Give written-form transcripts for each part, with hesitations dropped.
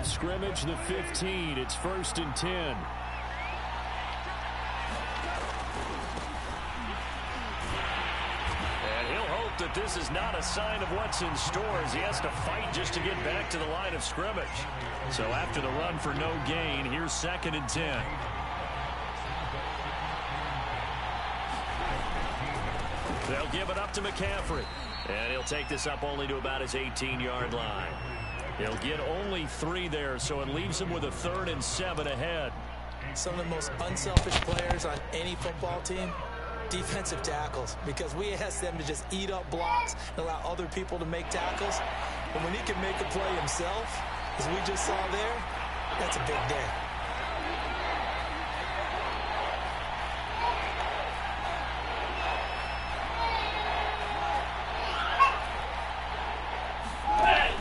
of scrimmage, the 15. It's 1st and 10. That this is not a sign of what's in store as he has to fight just to get back to the line of scrimmage. So after the run for no gain, here's 2nd and 10. They'll give it up to McCaffrey. And he'll take this up only to about his 18-yard line. He'll get only 3 there, so it leaves him with a 3rd and 7 ahead. Some of the most unselfish players on any football team, defensive tackles, because we ask them to just eat up blocks and allow other people to make tackles. But when he can make a play himself, as we just saw there, that's a big day.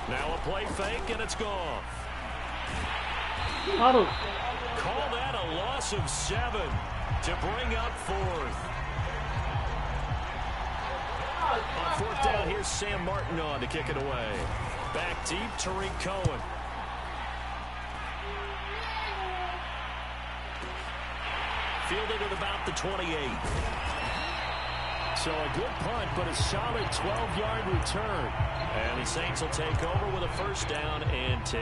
Now a play fake, and it's gone. Call that a loss of 7 to bring up 4th. On 4th down, here's Sam Martin on to kick it away. Back deep, Tariq Cohen. Fielded at about the 28. So a good punt, but a solid 12-yard return. And the Saints will take over with a 1st down and 10.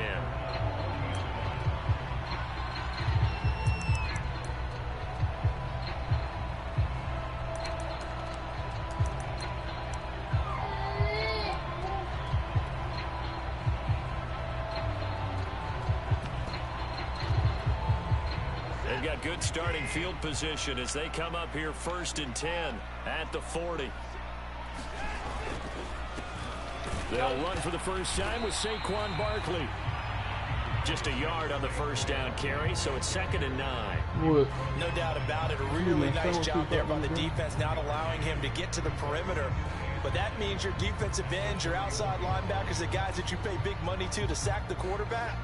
Good starting field position as they come up here 1st and 10 at the 40. They'll run for the first time with Saquon Barkley. Just a yard on the 1st down carry, so it's 2nd and 9. No doubt about it. A really nice job there by the defense, not allowing him to get to the perimeter. But that means your defensive ends, your outside linebackers, the guys that you pay big money to sack the quarterback,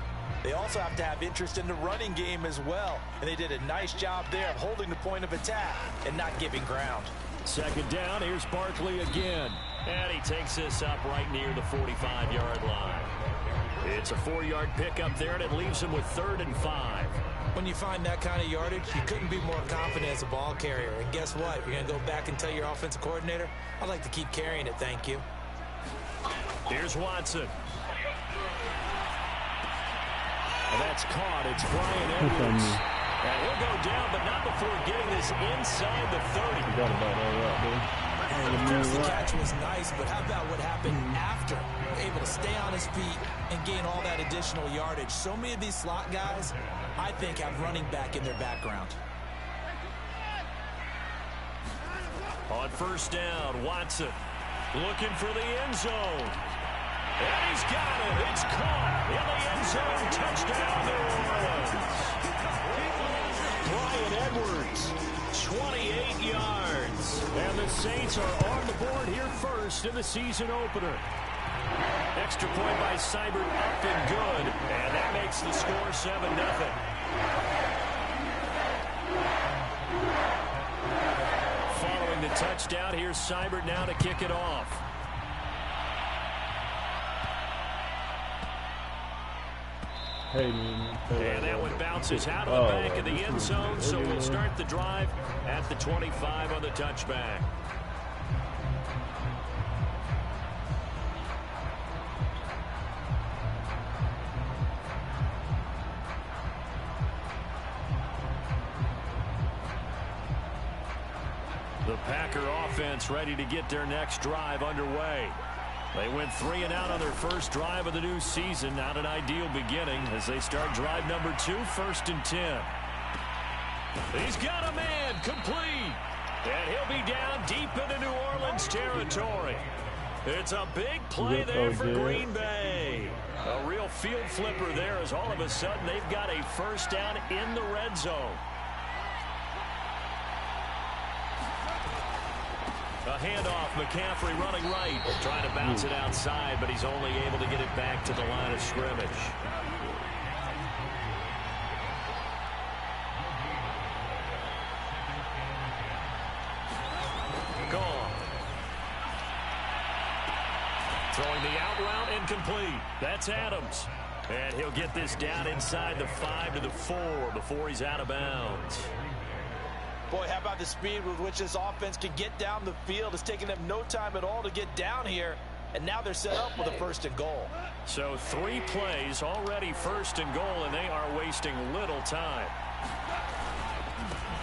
they also have to have interest in the running game as well. And they did a nice job there of holding the point of attack and not giving ground. 2nd down, here's Barkley again. And he takes this up right near the 45-yard line. It's a 4-yard pickup there, and it leaves him with 3rd and 5. When you find that kind of yardage, you couldn't be more confident as a ball carrier. And guess what? You're going to go back and tell your offensive coordinator, I'd like to keep carrying it, thank you. Here's Watson. That's caught. It's Brian Edwards. And he'll go down, but not before getting this inside the 30. Forgot about all that, dude. Of course, the catch was nice, but how about what happened after? Able to stay on his feet and gain all that additional yardage. So many of these slot guys, I think, have running back in their background. On 1st down, Watson looking for the end zone. And he's got it. It's caught in the end zone. Touchdown, New Orleans. Brian Edwards, 28 yards. And the Saints are on the board here first in the season opener. Extra point by Seibert up and good. And that makes the score 7-0. Following the touchdown, here's Seibert now to kick it off. And that one bounces out of the back of the end zone, so we'll start the drive at the 25 on the touchback. The Packer offense ready to get their next drive underway. They went 3 and out on their first drive of the new season. Not an ideal beginning as they start drive number 2, 1st and 10. He's got a man, complete. And he'll be down deep into New Orleans territory. It's a big play there for Green Bay. A real field flipper there as all of a sudden they've got a 1st down in the red zone. A handoff, McCaffrey running right. Trying to bounce it outside, but he's only able to get it back to the line of scrimmage. Gone. Throwing the out route incomplete. That's Adams. And he'll get this down inside the 5 to the 4 before he's out of bounds. Boy, how about the speed with which this offense can get down the field? It's taken them no time at all to get down here. And now they're set up with a 1st and goal. So 3 plays already 1st and goal, and they are wasting little time.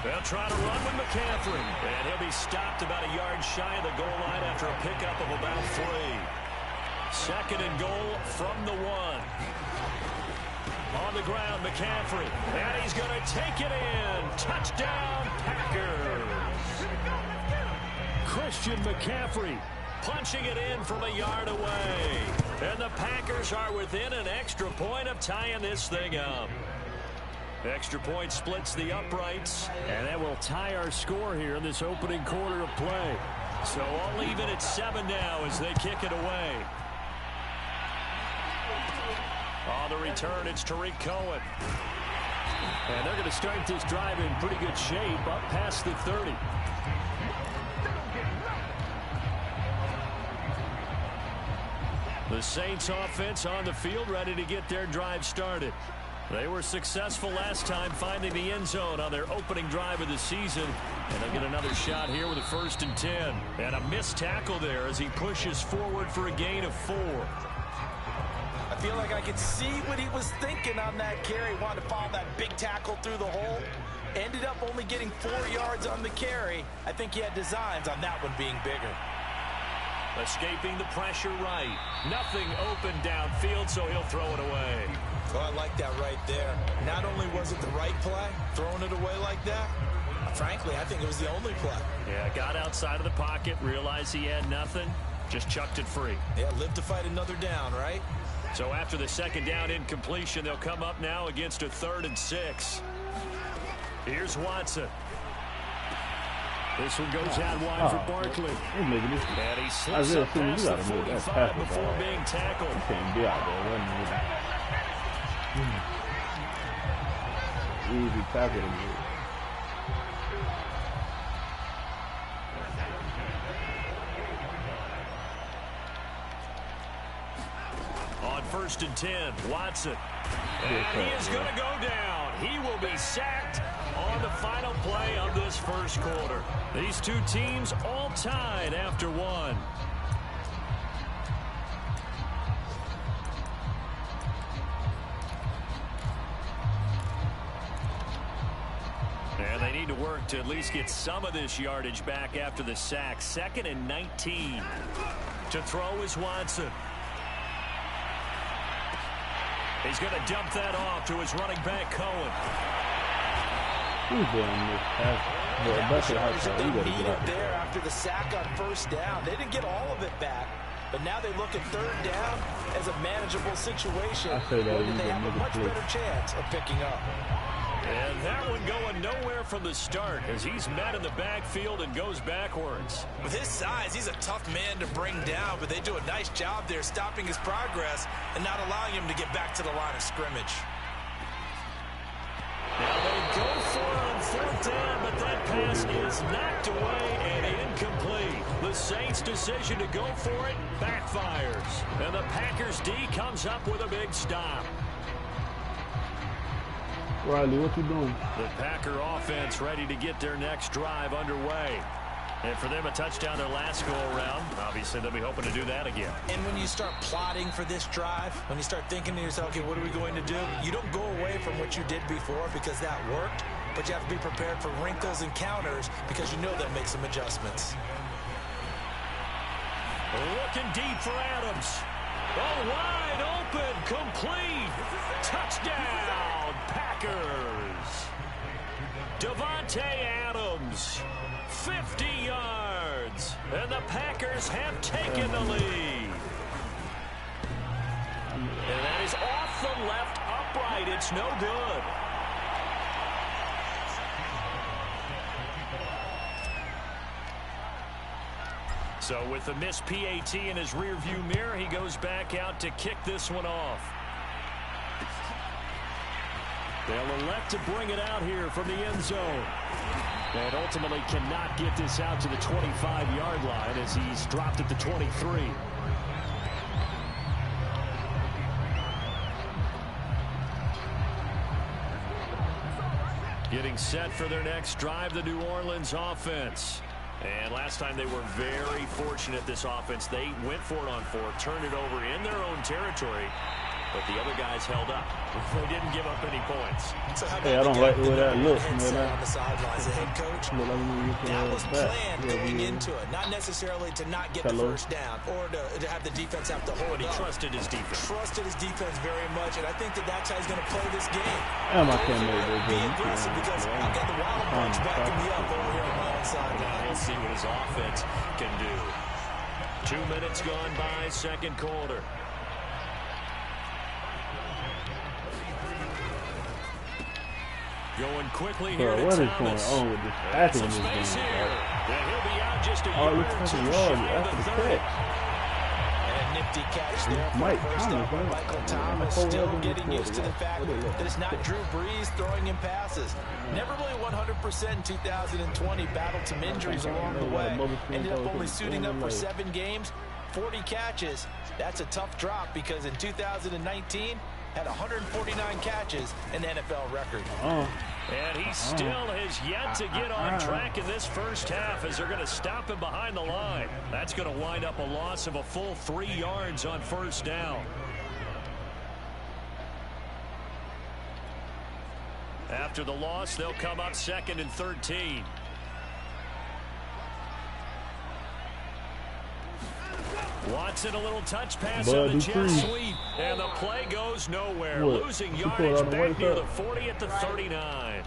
They'll try to run with McCaffrey. And he'll be stopped about a yard shy of the goal line after a pickup of about 3. 2nd and goal from the 1. On the ground, McCaffrey. And he's going to take it in. Touchdown, Packers. Christian McCaffrey punching it in from a yard away. And the Packers are within an extra point of tying this thing up. Extra point splits the uprights, and that will tie our score here in this opening quarter of play. So all even at 7 now as they kick it away. On the return, it's Tariq Cohen. And they're going to start this drive in pretty good shape, up past the 30. The Saints offense on the field, ready to get their drive started. They were successful last time finding the end zone on their opening drive of the season. And they'll get another shot here with a 1st and 10. And a missed tackle there as he pushes forward for a gain of 4. I feel like I could see what he was thinking on that carry. Wanted to follow that big tackle through the hole. Ended up only getting 4 yards on the carry. I think he had designs on that one being bigger. Escaping the pressure right. Nothing open downfield, so he'll throw it away. Oh, I like that right there. Not only was it the right play, throwing it away like that, frankly, I think it was the only play. Yeah, got outside of the pocket, realized he had nothing, just chucked it free. Yeah, live to fight another down, right? So after the 2nd down incompletion, they'll come up now against a 3rd and 6. Here's Watson. This one goes out wide for Barkley. And he slips up past the 45 before being tackled. Can't be out there running with it. Easy tackle to me. On 1st and 10, Watson. And he is going to go down. He will be sacked on the final play of this 1st quarter. These two teams all tied after 1. And they need to work to at least get some of this yardage back after the sack. 2nd and 19. To throw is Watson. He's going to dump that off to his running back, Cohen. They needed there after the sack on 1st down. They didn't get all of it back, but now they look at 3rd down as a manageable situation. Where they have a much better chance of picking up. And that one going nowhere from the start as he's met in the backfield and goes backwards. With his size, he's a tough man to bring down, but they do a nice job there stopping his progress and not allowing him to get back to the line of scrimmage. Now they go for it on 4th down, but that pass is knocked away and incomplete. The Saints' decision to go for it backfires. And the Packers D comes up with a big stop. Riley, what you doing? The Packer offense ready to get their next drive underway. And for them, a touchdown their last go-around. Obviously, they'll be hoping to do that again. And when you start plotting for this drive, when you start thinking to yourself, okay, what are we going to do? You don't go away from what you did before because that worked, but you have to be prepared for wrinkles and counters because you know they'll make some adjustments. Looking deep for Adams. Oh, wide open, complete. Touchdown, Packers. Devontae Adams, 50 yards. And the Packers have taken the lead. And that is off the left upright. It's no good. So with the missed PAT in his rearview mirror, he goes back out to kick this one off. They'll elect to bring it out here from the end zone. And ultimately cannot get this out to the 25-yard line as he's dropped at the 23. Getting set for their next drive, the New Orleans offense. And last time they were very fortunate, this offense. They went for it on fourth, turned it over in their own territory, but the other guys held up. They didn't give up any points. So how about Hey, I don't like the way that looks, on man. the sidelines, the head coach? That was planned going into it, not necessarily to not get the first down or to have the defense have to hold it. He trusted his defense. Trusted his defense very much, and I think that's how he's going to play this game. Damn, I can't make it. Be aggressive because I've got the Wild Bunch backing me up over here on my own sideline. We'll see what his offense can do. 2 minutes gone by, second quarter. Going quickly here to What is Thomas. going on with this tackling in this Space game? here. Yeah, he'll be out just a Oh, yard look or at two the shy yard of after the the 30. catch. And a nifty catch there for Mike the first Thomas, down. man. Michael Thomas still getting used to the fact that it's not Drew Brees throwing him passes. Never really 100% in 2020. Battled some injuries along the way. Ended up only suiting up for 7 games, 40 catches. That's a tough drop because in 2019 had 149 catches, an NFL record. And he still has yet to get on track in this first half as they're going to stop him behind the line. That's going to wind up a loss of a full 3 yards on first down. After the loss, they'll come up 2nd and 13. Watson, a little touch pass on the jet sweep, and the play goes nowhere. Losing yardage back near the 40 at the 39.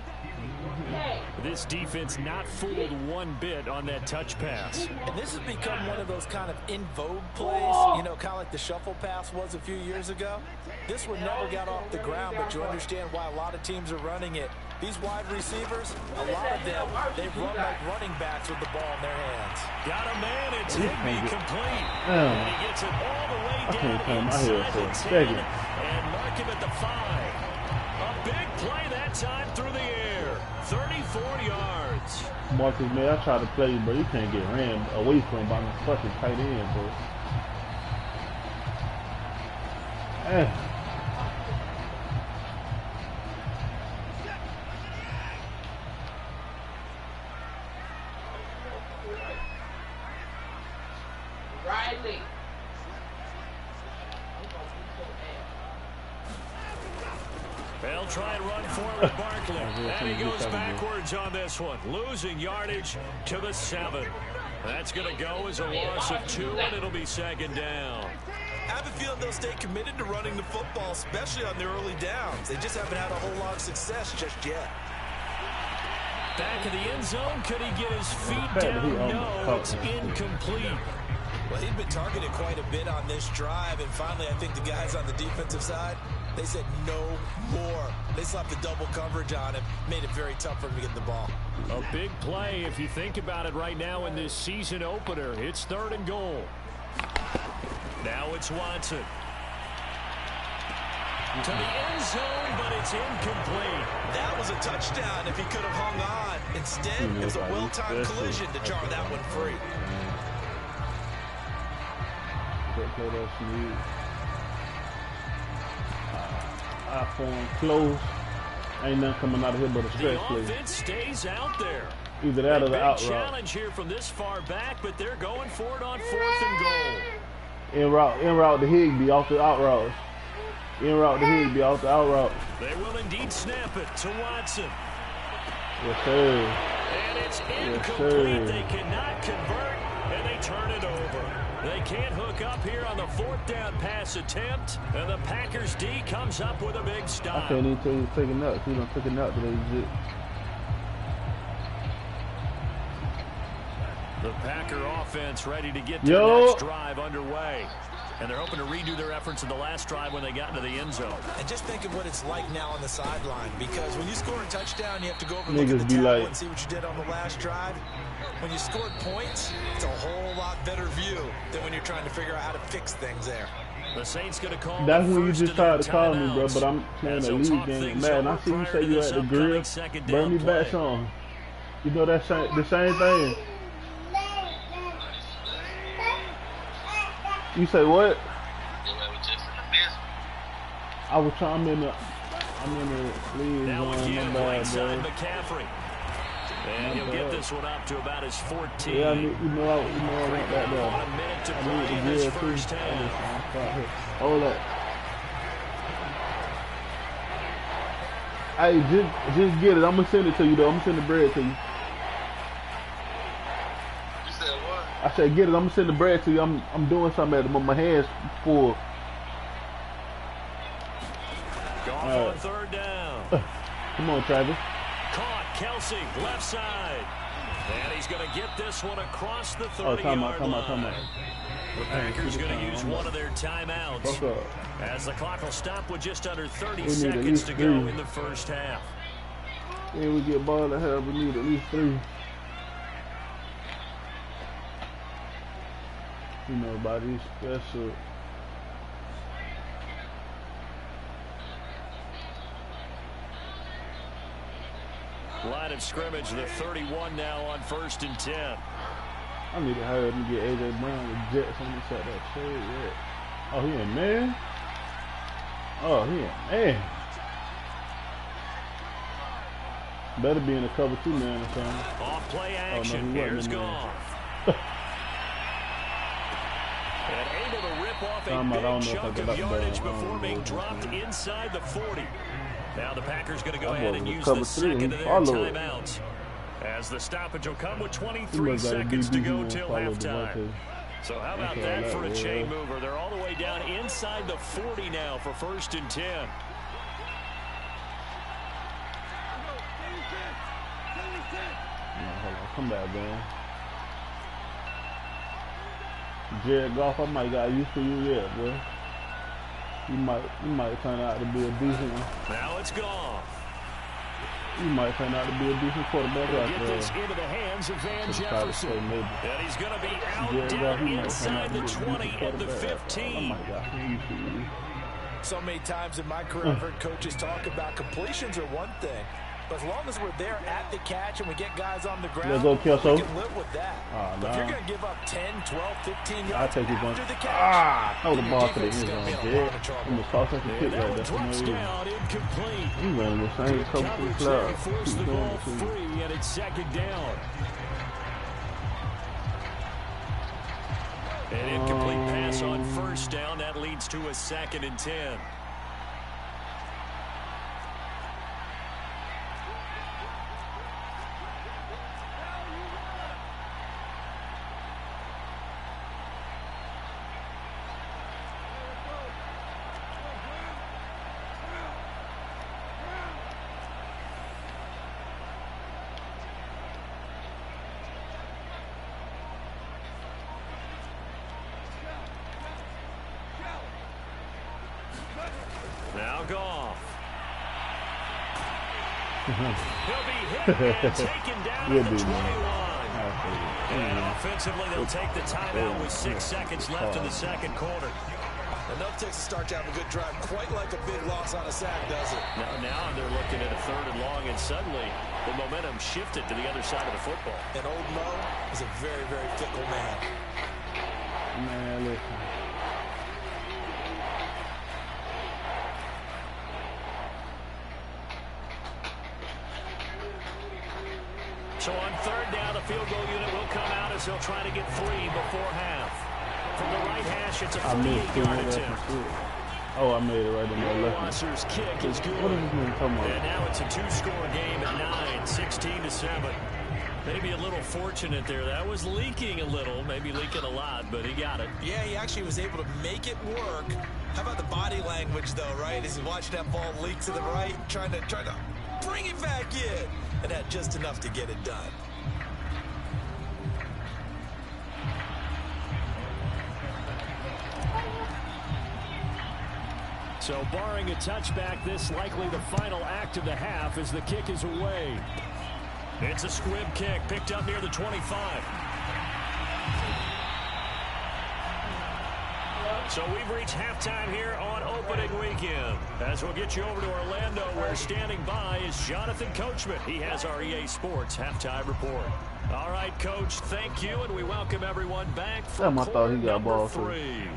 This defense not fooled one bit on that touch pass. And this has become one of those kind of in vogue plays, you know, kind of like the shuffle pass was a few years ago. This one never got off the ground, but you understand why a lot of teams are running it. These wide receivers, a lot of them, they run like running backs with the ball in their hands. Got a man, it's incomplete. And he gets it all the way down inside the 10 and mark him at the 5. A big play that time through the air. 34 yards. Marcus, man, I try to play, but you can't get ran away from by the fucking tight end, bro. Riley. They'll try and run forward Barkley. And he goes backwards on this one. Losing yardage to the 7. That's going to go as a loss of 2, and it'll be 2nd down. I have a feeling they'll stay committed to running the football, especially on the early downs. They just haven't had a whole lot of success just yet. Back in the end zone, could he get his feet down? No, it's incomplete. Well, he'd been targeted quite a bit on this drive, and finally I think the guys on the defensive side, they said no more. They slapped the double coverage on him, made it very tough for him to get the ball. A big play if you think about it right now in this season opener. It's 3rd and goal. Now it's Watson. To the end zone, but it's incomplete. That was a touchdown if he could have hung on. Instead, it was a well-timed collision to jar that one free. iPhone close. Ain't nothing coming out of here but a stretch play. The offense stays out there. Either that or the out route. Challenge here from this far back, but they're going for it on 4th and goal. In route to Higbee off the out route. In route to Higbee off the out route. They will indeed snap it to Watson. Yes, sir. And it's incomplete. They cannot convert, and they turn it over. They can't hook up here on the 4th down pass attempt, and the Packers D comes up with a big stop. I can't even tell you he's taking nuts. He done took a nut today. The Packer offense ready to get their next drive underway. And they're hoping to redo their efforts in the last drive when they got into the end zone. And just think of what it's like now on the sideline, because when you score a touchdown, you have to go over and look at the tackle and see what you did on the last drive. When you scored points, it's a whole lot better view than when you're trying to figure out how to fix things there. The Saints going to call. That's when you just tried to call me, bro. But I'm playing a league game. Man, I see you say you at the grill. Burn me back on. You know that the same thing. You say what? I was trying to I'm in the lead now zone. again, My right bad, side bro. McCaffrey. And he'll get this one up to about his 14. Yeah, you know I want that A though. minute to I play need in the this gear too. first half. Hold that. Hey, just get it. I'm gonna send it to you though. I'm gonna send the bread to you. You said what? I said get it. I'm gonna send the bread to you. I'm doing something at the moment. My hands full. Goff on third down. Come on, Travis. Caught Kelsey, left side. And he's going to get this one across the 30-yard time line. out. The Packers going to use one of their timeouts What's up? as the clock will stop with just under 30 We need at seconds least to 3. go in the first half. Yeah, we get ball to half. We need at least 3. You know about these special. Line of scrimmage, the 31 now on 1st and 10. I need to hurry up and get A.J. Brown with Jets on this at that trade. Yeah. Oh, he in man? Oh, he in man. Better be in a cover 2 man or something. Off play action. No, Here's Goff. And able to rip off a big chunk of yardage before being dropped inside the 40. Now the Packers going to go ahead and use the second of their timeouts, as the stoppage will come with 23 seconds to go till halftime. So how about that for a chain mover? They're all the way down inside the 40 now for 1st and 10. Hold on, come back, man. Jared Goff, I might got used to you yet, boy. You might turn out to be a decent. Now it's Goff. You might turn out to be a decent quarterback. Get this into the hands of Van Jefferson. And he's going to be out down inside the 20 at the 15. So many times in my career, I've heard coaches talk about completions are one thing. But as long as we're there at the catch and we get guys on the ground, we can live with that. But if you're going to give up 10, 12, 15 yards after the catch, throw the ball to the end zone, Jared. I'm going to toss that kick right there. Touchdown incomplete. He running the same coach to the club. Force the ball free, and it's 2nd down. An incomplete pass on 1st down. That leads to a 2nd and 10. Now Goff. He'll be hit and taken down at the 21. And offensively, they'll take the timeout with 6 seconds left in the 2nd quarter. Enough takes to start to have a good drive, quite like a big loss on a sack, does it? Now they're looking at a 3rd and long, and suddenly the momentum shifted to the other side of the football. And old Mo is a very, very fickle man. Man, listen. So on 3rd down, the field goal unit will come out as they'll try to get 3 before half. From the right hash, it's a 48-yard attempt. Oh, I made it right in the left. Wasser's kick is good. What is this man talking about? And now it's a 2-score game at 9, 16-7. Maybe a little fortunate there. That was leaking a little, maybe leaking a lot, but he got it. Yeah, he actually was able to make it work. How about the body language, though, right? As he watched that ball leak to the right, trying to bring it back in. And had just enough to get it done. So barring a touchback, this likely the final act of the half as the kick is away. It's a squib kick picked up near the 25. So we've reached halftime here on opening weekend. As we'll get you over to Orlando, where standing by is Jonathan Coachman. He has our EA Sports halftime report. All right, Coach, thank you, and we welcome everyone back for quarter number 3.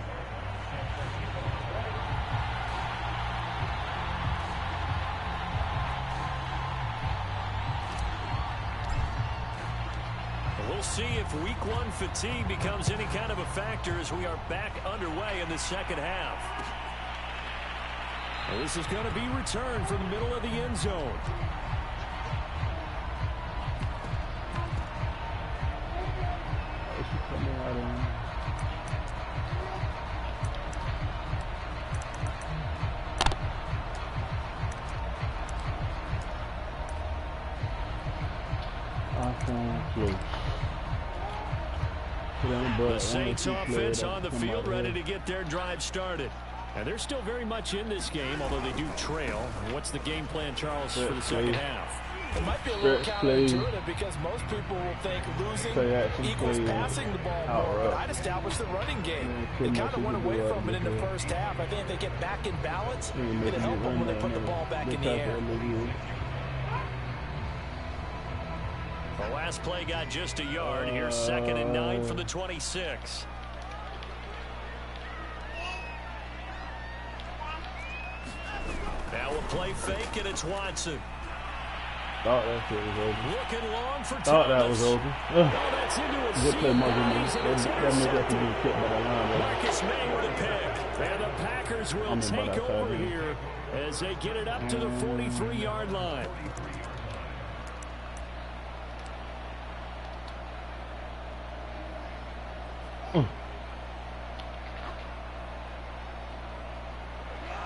We'll see if week 1 fatigue becomes any kind of a factor as we are back underway in the second half. Well, this is going to be returned from the middle of the end zone. The Saints offense on the field ready to get their drive started. And they're still very much in this game, although they do trail. What's the game plan, Charles, for the second half? It might be a little counterintuitive because most people will think losing equals passing the ball more. But I'd establish the running game. They kind of went away from it in the first half. I think if they get back in balance, it'll help them when they put the ball back in the air. The last play got just a yard. Here's 2nd and 9 for the 26. Now a play fake, and it's Watson. Thought that shit was over. Looking long for Thought that was over. That's into a Good play, Marcus May with a pick. And the Packers will take over here as they get it up to the 43-yard line.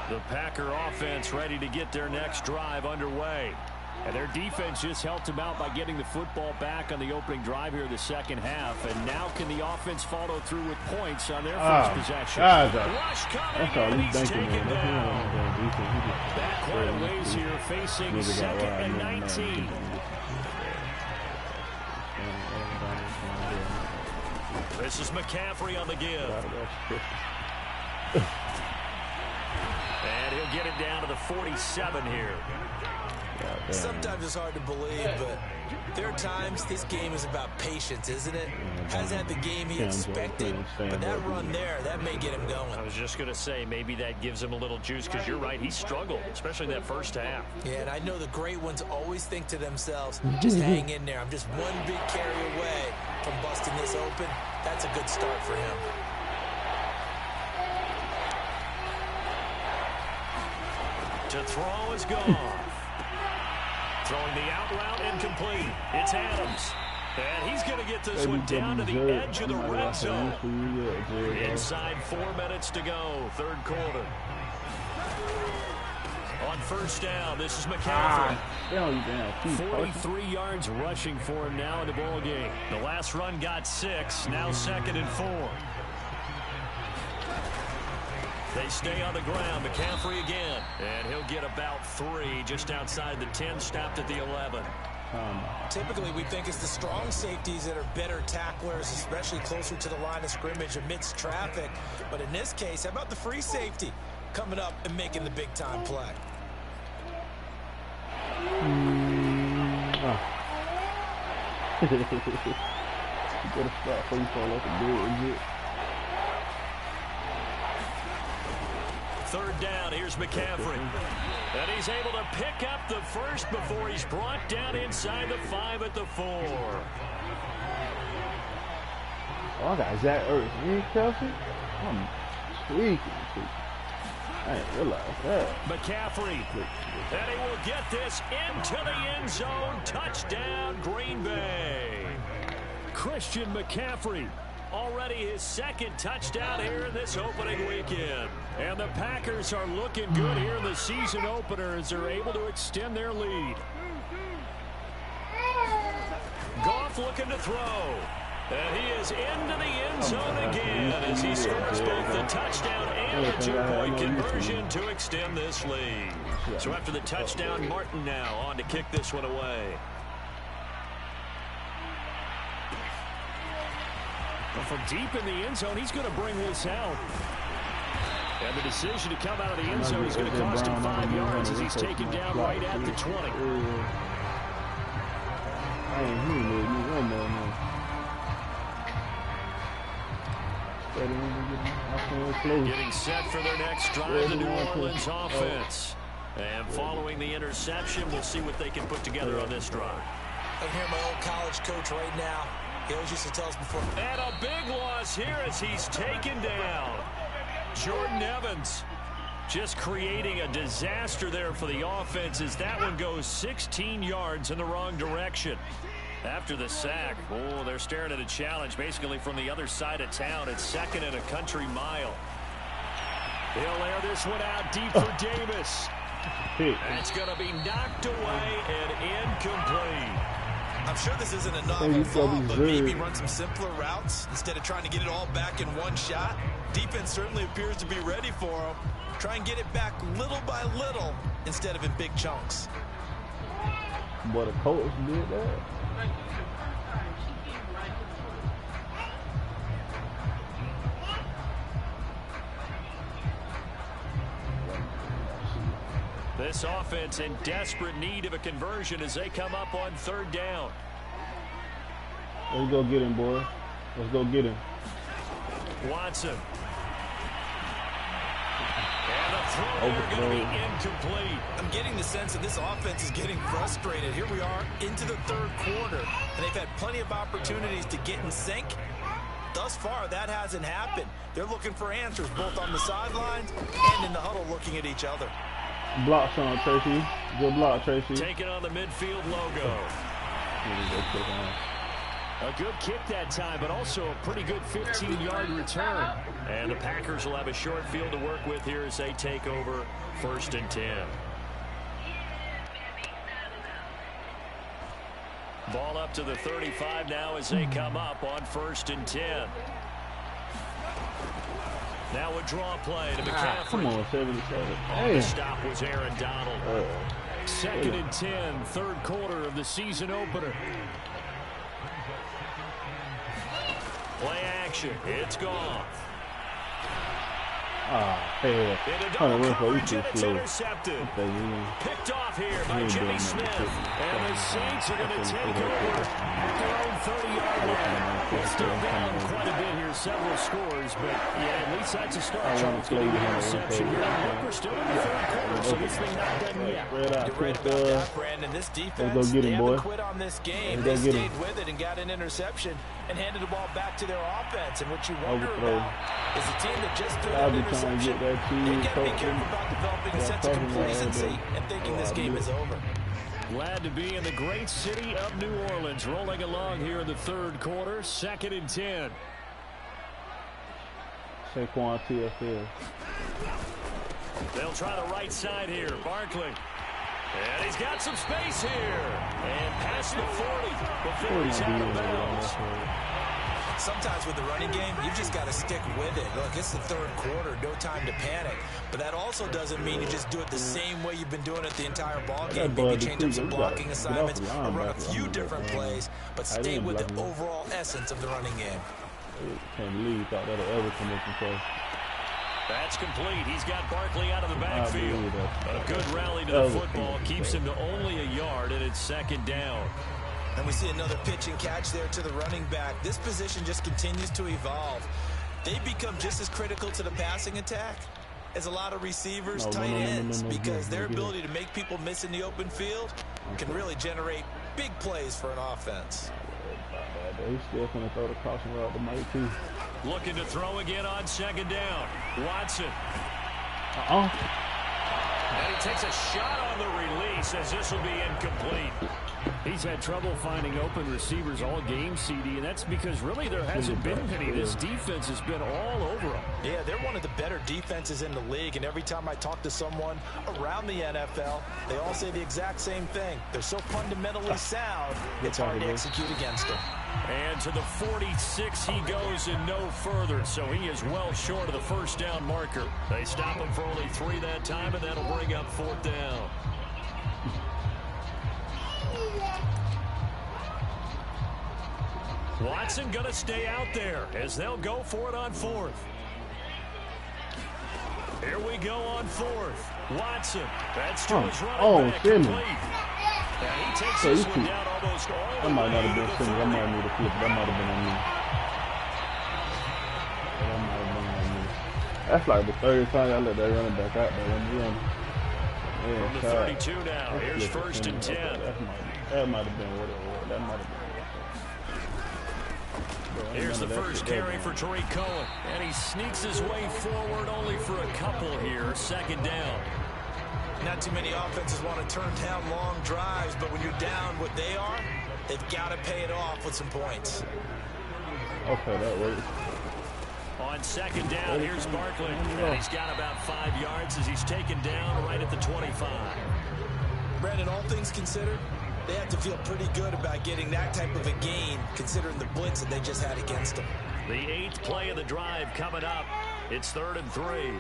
The Packer offense ready to get their next drive underway. And their defense just helped them out by getting the football back on the opening drive here in the second half. And now can the offense follow through with points on their first possession? Rush coming, and he's taken down. Back quite a ways here, facing 2nd and 19. This is McCaffrey on the give. And he'll get it down to the 47 here. Sometimes it's hard to believe, but there are times this game is about patience, isn't it? Hasn't had the game he expected, but that run there, that may get him going. I was just going to say, maybe that gives him a little juice, because you're right, he struggled, especially in that first half. Yeah, and I know the great ones always think to themselves, just hang in there. I'm just one big carry away from busting this open. That's a good start for him. To throw is gone. Throwing the out route incomplete. It's Adams. And he's going to get this one down to the edge of the red zone. Inside 4 minutes to go, third quarter. On first down, this is McCaffrey. 43 yards rushing for him now in the ball game. The last run got 6, now 2nd and 4. They stay on the ground. McCaffrey again. And he'll get about 3 just outside the 10, stopped at the 11. Typically, we think it's the strong safeties that are better tacklers, especially closer to the line of scrimmage amidst traffic. But in this case, how about the free safety coming up and making the big-time play? You gotta stop before you fall like a dude. Third down, here's McCaffrey. And he's able to pick up the first before he's brought down inside the 5 at the 4. Oh, I got Zach Ertz. You ain't Kelsey? I'm tweaking. I didn't realize that. McCaffrey. And he will get this into the end zone. Touchdown, Green Bay. Christian McCaffrey. Already his 2nd touchdown here in this opening weekend. And the Packers are looking good here in the season opener as they're able to extend their lead. Goff looking to throw. And he is into the end zone again as he scores both the touchdown and the 2-point conversion to extend this lead. So after the touchdown, Martin now on to kick this one away. From deep in the end zone, he's going to bring this out. And the decision to come out of the end zone is going to cost him 5 yards as he's taken down right at the 20. Getting set for their next drive, the New Orleans offense. And following the interception, we'll see what they can put together on this drive. I hear my old college coach right now. He always used to tell us before. And a big loss here as he's taken down. Jordan Evans just creating a disaster there for the offense as that one goes 16 yards in the wrong direction. After the sack, oh, they're staring at a challenge basically from the other side of town. It's second and a country mile. He'll air this one out deep for Davis. That's going to be knocked away and incomplete. I'm sure this isn't a novel thought, but maybe run some simpler routes instead of trying to get it all back in one shot. Defense certainly appears to be ready for him. Try and get it back little by little instead of in big chunks. But the coach did that. This offense in desperate need of a conversion as they come up on third down. Let's go get him, boy. Let's go get him. Watson. And a throw there going to be incomplete. I'm getting the sense that this offense is getting frustrated. Here we are into the third quarter, and they've had plenty of opportunities to get in sync. Thus far, that hasn't happened. They're looking for answers both on the sidelines and in the huddle looking at each other. Block, Sean Tracy. Good block, Tracy. Taking on the midfield logo. A good kick that time, but also a pretty good 15-yard return. And the Packers will have a short field to work with here as they take over 1st and 10. Ball up to the 35 now as they come up on 1st and 10. Now a draw play to McCaffrey. Come on, 77. On the stop was Aaron Donald. 2nd and 10, third quarter of the season opener. Play action. It's gone. Hey. It's intercepted. Picked off here by Jimmy Smith. And the Saints are going to take over at their own 30-yard line. They're still down quite a bit here, several scores, but yeah, at least that's a start. Charles getting the interception here. And we're still in the third quarter, so this thing's not done yet. You're right about that, Brandon. This defense, they haven't quit on this game. They stayed with it and got an interception and handed the ball back to their offense. And what you wonder about is a team that just threw that interception. They've got to be careful about developing a sense of complacency and thinking this game is over. Glad to be in the great city of New Orleans, rolling along here in the third quarter, 2nd and 10. Saquon TFL. They'll try the right side here. Barkley. And he's got some space here. And past the 40 before he's out of bounds. Sometimes with the running game, you just got to stick with it. Look, it's the third quarter, no time to panic. But that also doesn't mean you just do it the same way you've been doing it the entire ball game. Maybe change up some blocking assignments or run a few different plays, but stay with the overall essence of the running game. Can't believe you thought that'll ever come up and play. That's complete. He's got Barkley out of the backfield. But a good rally to the football keeps him to only a yard, and it's 2nd down. And we see another pitch and catch there to the running back. This position just continues to evolve. They become just as critical to the passing attack as a lot of receivers, tight ends, because their ability to make people miss in the open field can really generate big plays for an offense. He's still going to throw the crossing route to Mike, too. Looking to throw again on 2nd down. Watson. And he takes a shot on the release as this will be incomplete. He's had trouble finding open receivers all game, CD, and that's because really there hasn't been any. This defense has been all over them. Yeah, they're one of the better defenses in the league, and every time I talk to someone around the NFL, they all say the exact same thing. They're so fundamentally sound, it's hard to execute against them. And to the 46 he goes and no further, so he is well short of the 1st down marker. They stop him for only 3 that time, and that'll bring up 4th down. Watson going to stay out there as they'll go for it on 4th. Here we go on 4th. Watson. That's to his running back. Complete. And he takes this one down almost all the way. That might not have been Simmons. That might have been a flip. That might have been on me. That might have been on me. That's like the 3rd time I let that running back out there. From the 32 now. Here's 1st and 10. That might have been what it was. That might have been. Here's the first carry for Tariq Cohen. And he sneaks his way forward only for a couple here. Second down. Not too many offenses want to turn down long drives, but when you're down what they are, they've got to pay it off with some points. Okay, that works. On second down, here's Barkley. And he's got about 5 yards as he's taken down right at the 25. Brandon, all things considered, they have to feel pretty good about getting that type of a gain, considering the blitz that they just had against them. The 8th play of the drive coming up. It's 3rd and 3.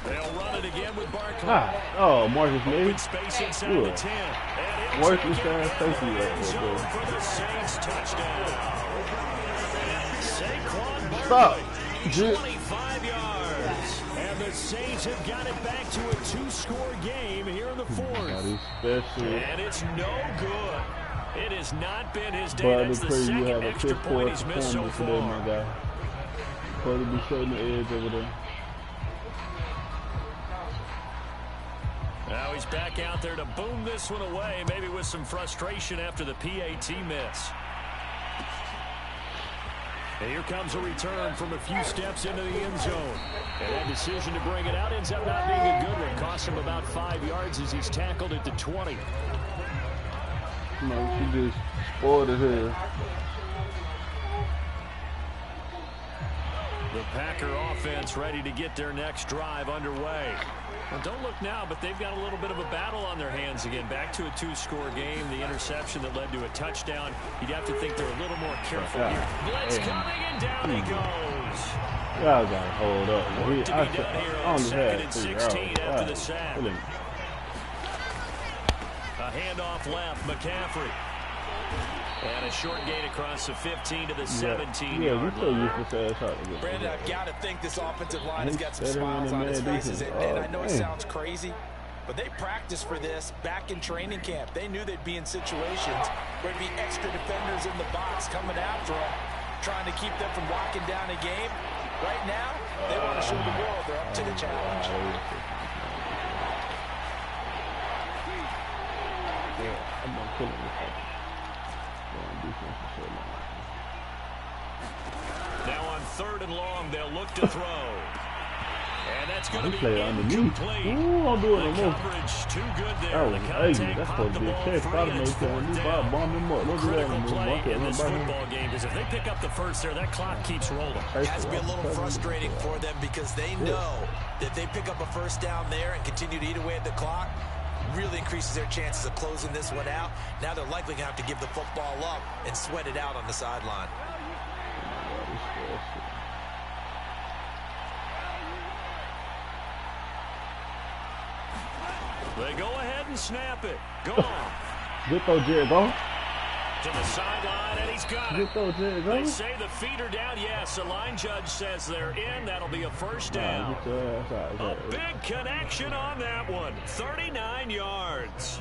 They'll run it again with Barkley. Oh, Marcus May. Space inside the 10. Marcus May, thank you. For the Saints touchdown. Saquon Stop. Barkley, 25 yards. And the Saints have got it back to a 2-score game here in the 4th. And it's no good. It has not been his day. That's the second extra point he's missed so far. Today, my guy. Probably be showing the edge over there. Now he's back out there to boom this one away, maybe with some frustration after the PAT miss. And here comes a return from a few steps into the end zone. And that decision to bring it out ends up not being a good one. Cost him about 5 yards as he's tackled at the 20. No, she just spoiled it here. The Packer offense ready to get their next drive underway. Well, don't look now, but they've got a little bit of a battle on their hands again. Back to a 2-score game. The interception that led to a touchdown. You'd have to think they're a little more careful here. Blitz coming, and down he goes. Y'all gotta hold up. Work to be done here on 2nd and 16 after the sack. A handoff left, McCaffrey. And a short gain across the 15 to the 17-yard line. Brandon, I've got to think this offensive line has got some smiles on its faces. And I know it sounds crazy, but they practiced for this back in training camp. They knew they'd be in situations where there'd be extra defenders in the box coming after them, trying to keep them from locking down a game. Right now, they want to show the world they're up to the challenge. I'm not killing this. Now on 3rd and long, they'll look to throw. And that's going to be incomplete. Ooh, I'm doing the coverage too good there. The contact popped the ball free, and it's 4th down. Critical play in this football game, because if they pick up the first there, that clock keeps rolling. It has to be a little frustrating for them because they know that they pick up a first down there and continue to eat away at the clock. Really increases their chances of closing this one out. Now they're likely going to have to give the football up and sweat it out on the sideline. They go ahead and snap it. Gone. Good throw, Jared. Go. To the sideline, and he's got it. Good throw, Jared. Go. They say the feet are down. Yes, the line judge says they're in. That'll be a first down. A big connection on that one. 39 yards.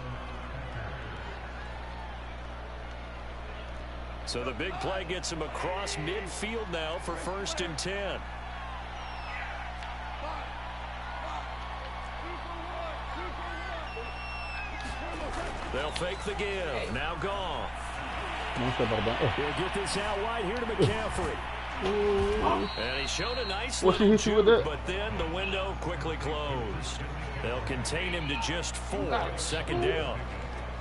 So the big play gets him across midfield now for 1st and 10. They'll fake the give. Now Goff. He'll get this out wide here to McCaffrey. And he showed a nice little juke, but then the window quickly closed. They'll contain him to just 4. 2nd down.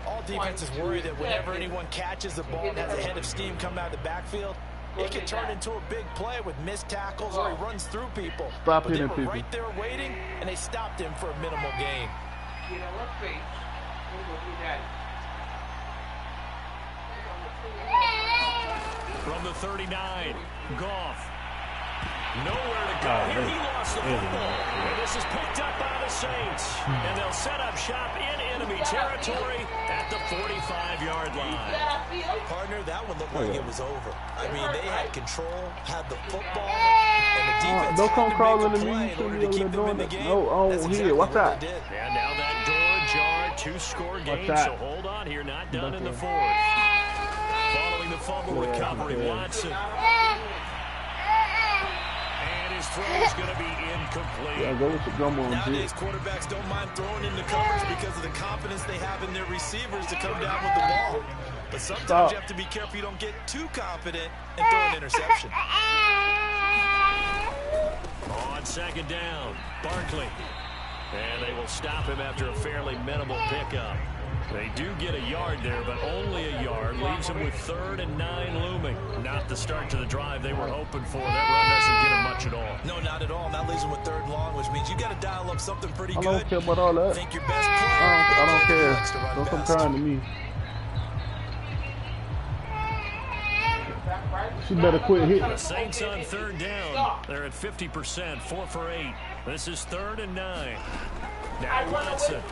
All defenses worry that whenever anyone catches the ball and has a head of steam come out of the backfield, it can turn into a big play with missed tackles or he runs through people. But they were right there waiting, and they stopped him for a minimal gain. From the 39, Goff. Nowhere to go here. He lost the football. And this is picked up by the Saints. And they'll set up shop in enemy territory at the 45-yard line. Partner, that one looked like it was over. I mean, they had control, had the football, and the defense don't come crawling to to make me. a play in order to keep them in the game. No, That's exactly here. What's that? And now that door jar, 2-score game. So hold on here. Not done in the 4th. Following the fumble recovery, Watson. And his throw is going to be incomplete. Yeah, go with the gum on. Nowadays, quarterbacks don't mind throwing into coverage because of the confidence they have in their receivers to come down with the ball. But sometimes you have to be careful you don't get too confident and throw an interception. On second down, Barkley. And they will stop him after a fairly minimal pickup. They do get a yard there, but only a yard. Leaves them with 3rd and 9 looming. Not the start to the drive they were hoping for. That run doesn't get them much at all. No, not at all. That leaves them with 3rd and long, which means you got to dial up something pretty good. I don't care about all that. I think your best player. I don't care. Don't come crying to me. She better quit hitting. The Saints on 3rd down. They're at 50%, 4 for 8. This is 3rd and 9. Now Watson.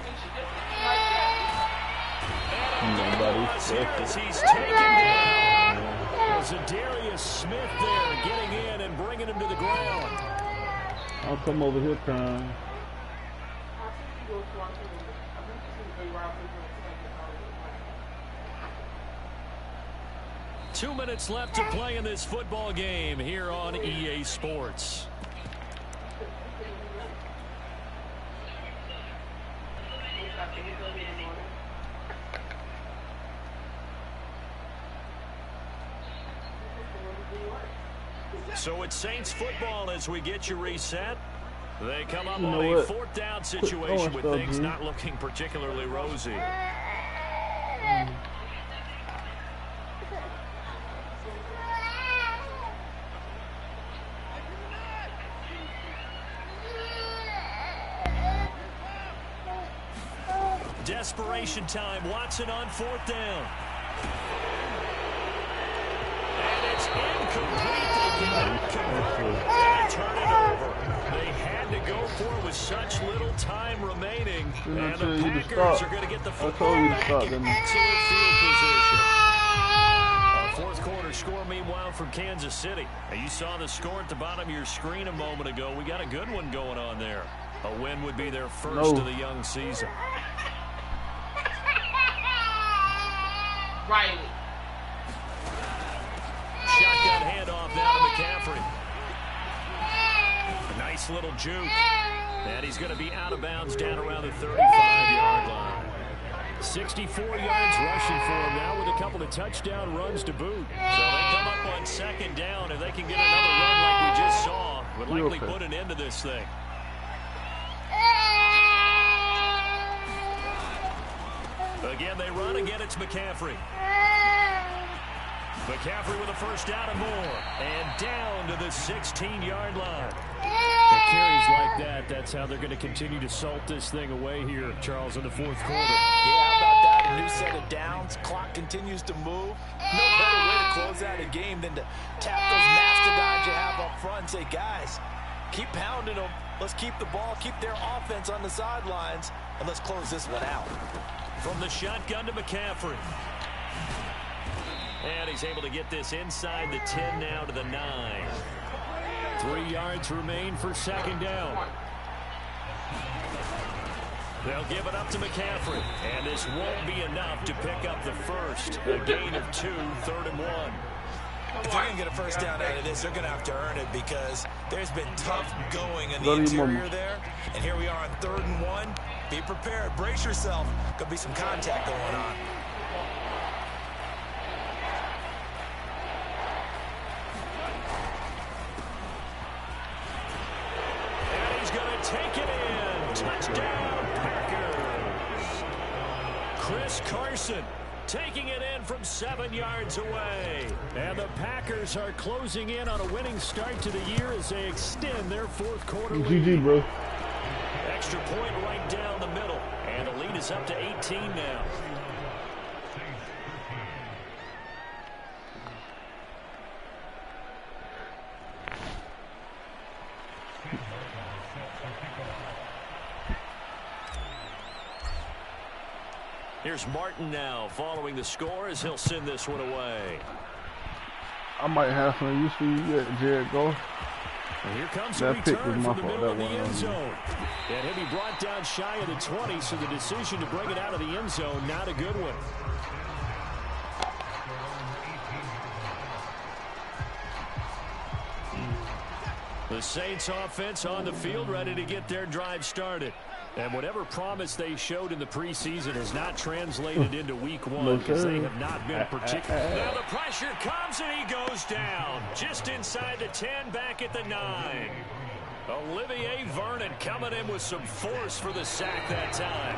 As he's taken down. Zadarius Smith there getting in and bringing him to the ground. I'll come over here crying. Two minutes left to play in this football game here on EA Sports. So it's Saints football as we get you reset. They come up on a 4th down situation with things not looking particularly rosy. Desperation time. Watson on 4th down. And it's incomplete. They cannot convert and turn it over. They had to go for it with such little time remaining. And the Packers are going to get the football back in excellent field position. A 4th quarter score, meanwhile, from Kansas City. Now, you saw the score at the bottom of your screen a moment ago. We got a good one going on there. A win would be their first of the young season. Riley. Shotgun handoff now to McCaffrey. A nice little juke. And he's going to be out of bounds down around the 35-yard line. 64 yards rushing for him now with a couple of touchdown runs to boot. So they come up on 2nd down. If they can get another run like we just saw, would likely put an end to this thing. Again, they run. Again, it's McCaffrey. McCaffrey with a 1st down and more. And down to the 16-yard line. The carries like that, that's how they're going to continue to salt this thing away here, Charles, in the 4th quarter. Yeah, how about that? A new set of downs. Clock continues to move. No better way to close out a game than to tap those mastodons you have up front and say, guys, keep pounding them. Let's keep the ball, keep their offense on the sidelines, and let's close this one out. From the shotgun to McCaffrey. And he's able to get this inside the 10 now to the 9. 3 yards remain for 2nd down. They'll give it up to McCaffrey. And this won't be enough to pick up the first. A gain of 2, 3rd and 1. If they're going to get a 1st down out of this, they're going to have to earn it because there's been tough going in the interior there. And here we are on 3rd and 1. Be prepared. Brace yourself. Could be some contact going on. And he's going to take it in. Touchdown, Packers. Chris Carson taking it in from 7 yards away. And the Packers are closing in on a winning start to the year as they extend their 4th quarter lead. GG, bro. Extra point right down the middle. And the lead is up to 18 now. Here's Martin now following the score as he'll send this one away. I might have some use for you yet, Jared Goff. And here comes a return from the middle of the end zone. And he'll be brought down shy of the 20, so the decision to bring it out of the end zone, not a good one. The Saints offense on the field, ready to get their drive started. And whatever promise they showed in the preseason has not translated into week one because they have not been particular. Now the pressure comes and he goes down. Just inside the 10, back at the 9. Olivier Vernon coming in with some force for the sack that time.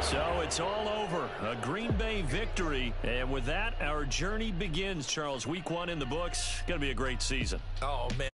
So it's all over. A Green Bay victory. And with that, our journey begins, Charles. Week one in the books. Going to be a great season. Oh, man.